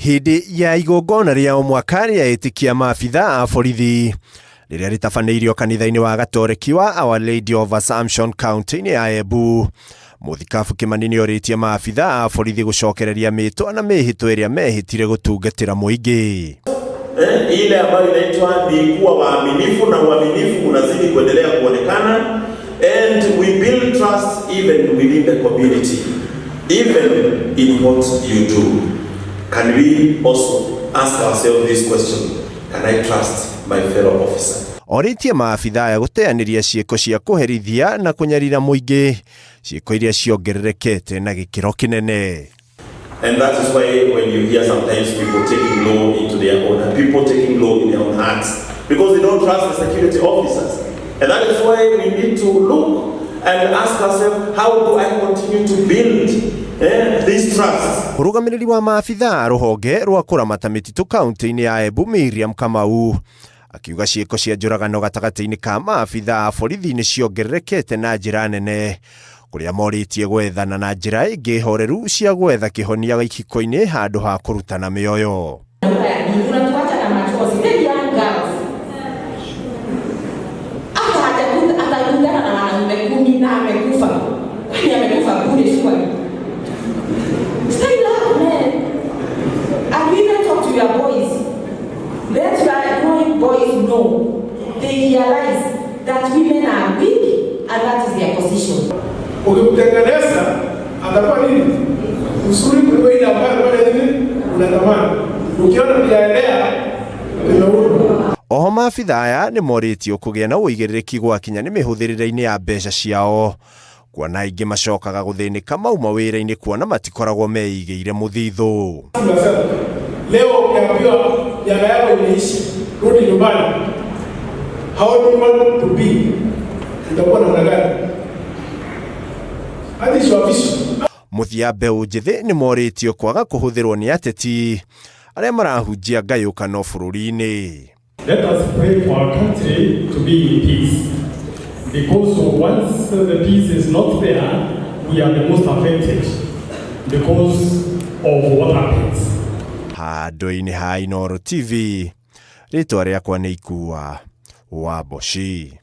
Hindi ya igongona rĩa o mwaka rĩetĩkia maabithaa a borithi rĩrĩa rĩtabanĩirio kanitha-inĩ wa Gatoreki wa Our Lady of Assumption County-inĩ ya Embu. Mũthikabu Kĩmani nĩorĩtie maabithaa a borithi gũcokereria mĩtwa na mĩhĩtwa ĩrĩa mehĩtire gũtungatĩra mũingĩ. Ile ambayo inaitwa ni kuwa waaminifu, na uaminifu unazidi kuendelea kuonekana, and we build trust even within the community, even in what you do. Can we also ask ourselves this question: can I trust my fellow officer? Oritie maabithaa ya gũteanĩria ciĩko cia kũherithia na kũnyarira mũingĩ, ciĩko iria ciongererekete na gĩkĩro kĩnene. And that is why when you hear sometimes people taking law into their own hands, people taking law in their own hands, because they don't trust the security officers. And that is why we need to look and ask ourselves, how do I continue to build this trust? Mũrũgamĩrĩri wa maabithaa rũhonge rwa kũramata mĩtitũ kaunti-inĩ ya Embu Miriam Kamau akiuga ciĩko cia njũragano gatagatĩ-inĩ ka maabithaa a borithi nĩ ciongererekete na njĩra nene, kũrĩa morĩtie gwethana na njĩra ĩngĩ horeru cia gwetha kĩhonia gĩkiko-inĩ handũ ha kũrutana mĩoyo. That's why growing boys know, they realize that women are weak and that is their position. Ukimtengeneza atakuwa nini? Usuri kwa ile ambayo unatamani. Ukiona biaendea imeurwa. Oho maabithaa aya nĩ morĩtio kũgĩa na ũigĩrĩrĩki gwakinya nĩ mĩhũthĩrĩre-inĩ ya mbeca ciao, kuona aingĩ macokaga gũthĩnĩka mauma wĩra-inĩ kuona matikoragwo meigĩire mũthithũ. Leo ukiambiwa janga yako imeishi, rudi nyumbani. How do you want to be? Utakuwa namna gani? Hadi shwabishi. Mũthia mbeũ njĩthĩ nĩ morĩtio kwaga kũhũthĩrwo nĩ ateti arĩa marahunjia ngayũkano bũrũri-inĩ. Let us pray for our country to be in peace, because once the peace is not there, we are the most affected because of what happens. Handũ-inĩ ha Inooro TV, rĩtwa rĩakwa nĩ Ikua wa Boshi.